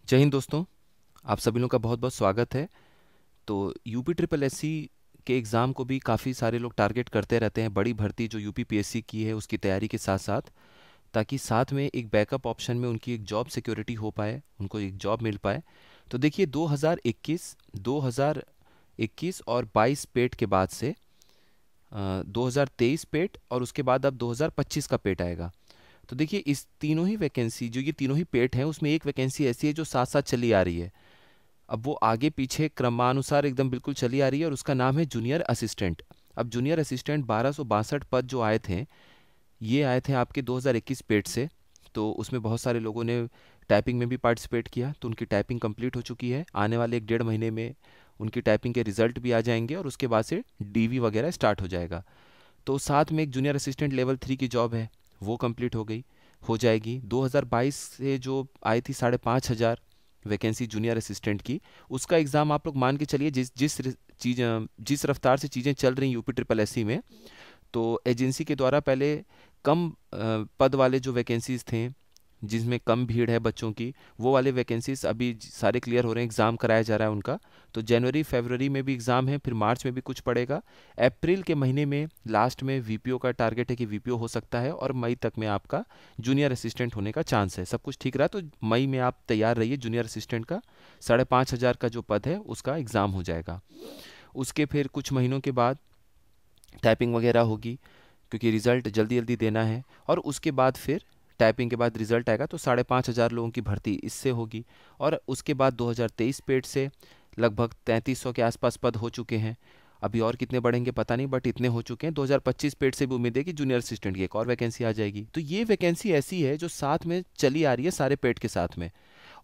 जय हिंद दोस्तों। आप सभी लोगों का बहुत बहुत स्वागत है। तो यूपी ट्रिपल एससी के एग्ज़ाम को भी काफ़ी सारे लोग टारगेट करते रहते हैं। बड़ी भर्ती जो यूपी पीएससी की है उसकी तैयारी के साथ साथ, ताकि साथ में एक बैकअप ऑप्शन में उनकी एक जॉब सिक्योरिटी हो पाए, उनको एक जॉब मिल पाए। तो देखिए 2021 और 22 पेट के बाद से 2023 पेट और उसके बाद अब 2025 का पेट आएगा। तो देखिए इस तीनों ही वैकेंसी, जो ये तीनों ही पेट हैं, उसमें एक वैकेंसी ऐसी है जो साथ साथ चली आ रही है। अब वो आगे पीछे क्रमानुसार एकदम बिल्कुल चली आ रही है और उसका नाम है जूनियर असिस्टेंट। अब जूनियर असिस्टेंट 1262 पद जो आए थे, ये आए थे आपके 2021 पेट से। तो उसमें बहुत सारे लोगों ने टाइपिंग में भी पार्टिसिपेट किया, तो उनकी टाइपिंग कंप्लीट हो चुकी है। आने वाले 1 डेढ़ महीने में उनकी टाइपिंग के रिजल्ट भी आ जाएंगे और उसके बाद से डीवी वगैरह स्टार्ट हो जाएगा। तो साथ में एक जूनियर असिस्टेंट लेवल 3 की जॉब है, वो कंप्लीट हो जाएगी। 2022 से जो आई थी 5,500 वैकेंसी जूनियर असिस्टेंट की, उसका एग्ज़ाम आप लोग मान के चलिए जिस रफ्तार से चीज़ें चल रही यूपी ट्रिपल एससी में, तो एजेंसी के द्वारा पहले कम पद वाले जो वैकेंसीज थे, जिसमें कम भीड़ है बच्चों की, वो वाले वैकेंसीज अभी सारे क्लियर हो रहे हैं, एग्ज़ाम कराया जा रहा है उनका। तो जनवरी फरवरी में भी एग्ज़ाम है, फिर मार्च में भी कुछ पड़ेगा। अप्रैल के महीने में लास्ट में वीपीओ का टारगेट है कि वीपीओ हो सकता है, और मई तक में आपका जूनियर असिस्टेंट होने का चांस है। सब कुछ ठीक रहा तो मई में आप तैयार रहिए। जूनियर असिस्टेंट का 5,500 का जो पद है उसका एग्ज़ाम हो जाएगा। उसके फिर कुछ महीनों के बाद टाइपिंग वगैरह होगी, क्योंकि रिज़ल्ट जल्दी जल्दी देना है। और उसके बाद फिर टाइपिंग के बाद रिज़ल्ट आएगा, तो 5,500 लोगों की भर्ती इससे होगी। और उसके बाद 2023 पेट से लगभग 3300 के आसपास पद हो चुके हैं। अभी और कितने बढ़ेंगे पता नहीं, बट इतने हो चुके हैं। 2025 पेट से भी उम्मीद है कि जूनियर असिस्टेंट की एक और वैकेंसी आ जाएगी। तो ये वैकेंसी ऐसी है जो साथ में चली आ रही है सारे पेट के साथ में।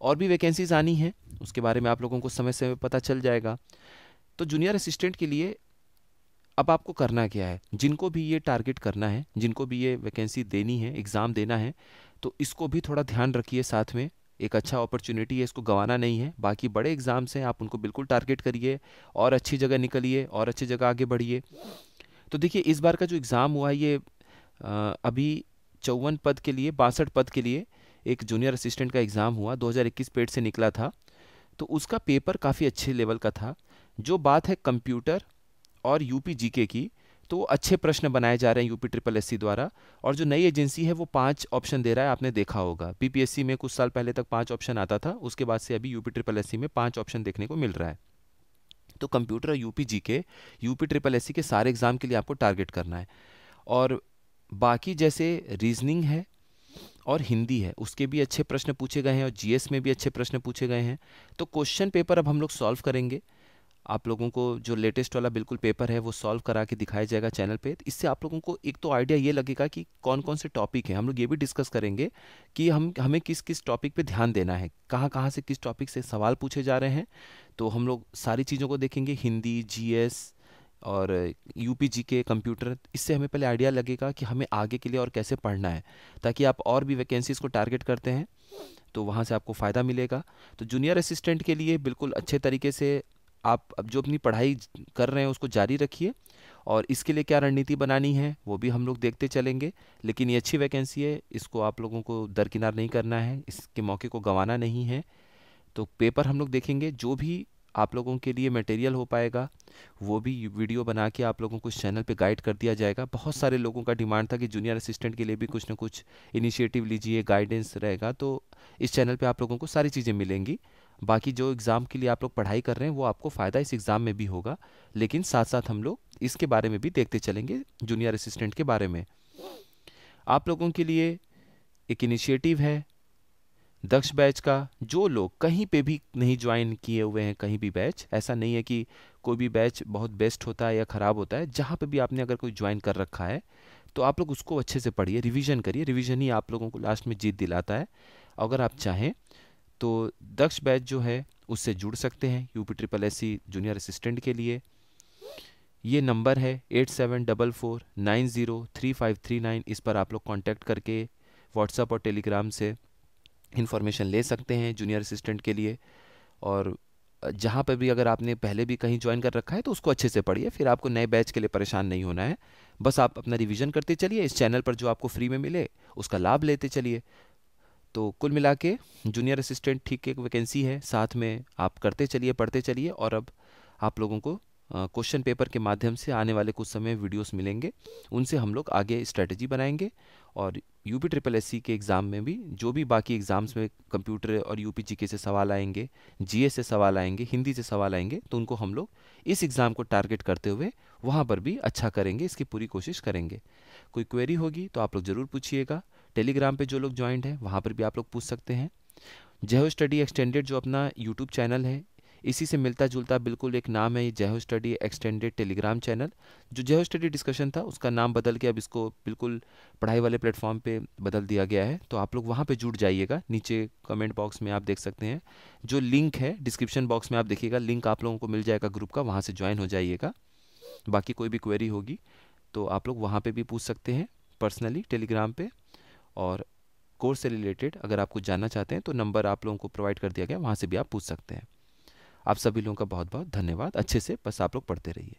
और भी वैकेंसीज आनी है, उसके बारे में आप लोगों को समय समय पता चल जाएगा। तो जूनियर असिस्टेंट के लिए अब आपको करना क्या है, जिनको भी ये टारगेट करना है, जिनको भी ये वैकेंसी देनी है, एग्ज़ाम देना है, तो इसको भी थोड़ा ध्यान रखिए। साथ में एक अच्छा अपॉर्चुनिटी है, इसको गंवाना नहीं है। बाकी बड़े एग्ज़ाम्स हैं, आप उनको बिल्कुल टारगेट करिए और अच्छी जगह निकलिए और अच्छी जगह आगे बढ़िए। तो देखिए इस बार का जो एग्ज़ाम हुआ, ये अभी 54 पद के लिए, 62 पद के लिए एक जूनियर असिस्टेंट का एग्ज़ाम हुआ, 2021 पेट से निकला था। तो उसका पेपर काफ़ी अच्छे लेवल का था। जो बात है कंप्यूटर और यूपी जीके की, तो वो अच्छे प्रश्न बनाए जा रहे हैं यूपी ट्रिपल एससी द्वारा। और जो नई एजेंसी है वो 5 ऑप्शन दे रहा है, आपने देखा होगा। पीपीएससी में कुछ साल पहले तक 5 ऑप्शन आता था, उसके बाद से अभी यूपी ट्रिपल एससी में 5 ऑप्शन देखने को मिल रहा है। तो कंप्यूटर और UP GK UP triple SC के सारे एग्जाम के लिए आपको टारगेट करना है। और बाकी जैसे रीजनिंग है और हिंदी है, उसके भी अच्छे प्रश्न पूछे गए हैं, और जीएस में भी अच्छे प्रश्न पूछे गए हैं। तो क्वेश्चन पेपर अब हम लोग सॉल्व करेंगे। आप लोगों को जो लेटेस्ट वाला बिल्कुल पेपर है वो सॉल्व करा के दिखाया जाएगा चैनल पे। तो इससे आप लोगों को एक तो आइडिया ये लगेगा कि कौन कौन से टॉपिक हैं। हम लोग ये भी डिस्कस करेंगे कि हमें किस किस टॉपिक पे ध्यान देना है, कहाँ कहाँ से किस टॉपिक से सवाल पूछे जा रहे हैं। तो हम लोग सारी चीज़ों को देखेंगे, हिंदी, जीएस और यूपी जीके, कंप्यूटर। इससे हमें पहले आइडिया लगेगा कि हमें आगे के लिए और कैसे पढ़ना है, ताकि आप और भी वैकेंसीज़ को टारगेट करते हैं तो वहाँ से आपको फ़ायदा मिलेगा। तो जूनियर असिस्टेंट के लिए बिल्कुल अच्छे तरीके से आप अब जो अपनी पढ़ाई कर रहे हैं उसको जारी रखिए, और इसके लिए क्या रणनीति बनानी है वो भी हम लोग देखते चलेंगे। लेकिन ये अच्छी वैकेंसी है, इसको आप लोगों को दरकिनार नहीं करना है, इसके मौके को गंवाना नहीं है। तो पेपर हम लोग देखेंगे, जो भी आप लोगों के लिए मटेरियल हो पाएगा वो भी वीडियो बना के आप लोगों को इस चैनल पे गाइड कर दिया जाएगा। बहुत सारे लोगों का डिमांड था कि जूनियर असिस्टेंट के लिए भी कुछ ना कुछ इनिशिएटिव लीजिए, गाइडेंस रहेगा। तो इस चैनल पे आप लोगों को सारी चीज़ें मिलेंगी। बाकी जो एग्ज़ाम के लिए आप लोग पढ़ाई कर रहे हैं वो आपको फ़ायदा इस एग्ज़ाम में भी होगा, लेकिन साथ साथ हम लोग इसके बारे में भी देखते चलेंगे, जूनियर असिस्टेंट के बारे में। आप लोगों के लिए एक इनिशिएटिव है दक्ष बैच का। जो लोग कहीं पे भी नहीं ज्वाइन किए हुए हैं, कहीं भी बैच, ऐसा नहीं है कि कोई भी बैच बहुत बेस्ट होता है या ख़राब होता है। जहाँ पे भी आपने अगर कोई ज्वाइन कर रखा है तो आप लोग उसको अच्छे से पढ़िए, रिवीजन करिए। रिवीजन ही आप लोगों को लास्ट में जीत दिलाता है। अगर आप चाहें तो दक्ष बैच जो है उससे जुड़ सकते हैं UP triple SC junior assistant के लिए। ये नंबर है 8744903539। इस पर आप लोग कांटेक्ट करके व्हाट्सएप और टेलीग्राम से इन्फॉर्मेशन ले सकते हैं जूनियर असिस्टेंट के लिए। और जहाँ पर भी अगर आपने पहले भी कहीं ज्वाइन कर रखा है तो उसको अच्छे से पढ़िए, फिर आपको नए बैच के लिए परेशान नहीं होना है। बस आप अपना रिवीजन करते चलिए, इस चैनल पर जो आपको फ्री में मिले उसका लाभ लेते चलिए। तो कुल मिला के जूनियर असिस्टेंट ठीक एक वैकेंसी है, साथ में आप करते चलिए, पढ़ते चलिए। और अब आप लोगों को क्वेश्चन पेपर के माध्यम से आने वाले कुछ समय वीडियोस मिलेंगे, उनसे हम लोग आगे स्ट्रेटजी बनाएंगे। और यूपी ट्रिपल एससी के एग्ज़ाम में भी जो भी बाकी एग्ज़ाम्स में कंप्यूटर और यूपी जीके से सवाल आएंगे, जीएस से सवाल आएंगे, हिंदी से सवाल आएंगे, तो उनको हम लोग इस एग्ज़ाम को टारगेट करते हुए वहाँ पर भी अच्छा करेंगे, इसकी पूरी कोशिश करेंगे। कोई क्वेरी होगी तो आप लोग ज़रूर पूछिएगा। टेलीग्राम पे जो लोग ज्वाइंट हैं वहाँ पर भी आप लोग पूछ सकते हैं। जय हो स्टडी एक्सटेंडेड जो अपना यूट्यूब चैनल है, इसी से मिलता जुलता बिल्कुल एक नाम है, ये जय हो स्टडी एक्सटेंडेड टेलीग्राम चैनल। जो जय हो स्टडी डिस्कशन था उसका नाम बदल के अब इसको बिल्कुल पढ़ाई वाले प्लेटफॉर्म पे बदल दिया गया है, तो आप लोग वहाँ पे जुड़ जाइएगा। नीचे कमेंट बॉक्स में आप देख सकते हैं जो लिंक है, डिस्क्रिप्शन बॉक्स में आप देखिएगा, लिंक आप लोगों को मिल जाएगा ग्रुप का, वहाँ से ज्वाइन हो जाइएगा। बाकी कोई भी क्वेरी होगी तो आप लोग वहाँ पे भी पूछ सकते हैं पर्सनली टेलीग्राम पे। और कोर्स से रिलेटेड अगर आप कुछ जानना चाहते हैं तो नंबर आप लोगों को प्रोवाइड कर दिया गया, वहाँ से भी आप पूछ सकते हैं। आप सभी लोगों का बहुत बहुत धन्यवाद। अच्छे से बस आप लोग पढ़ते रहिए।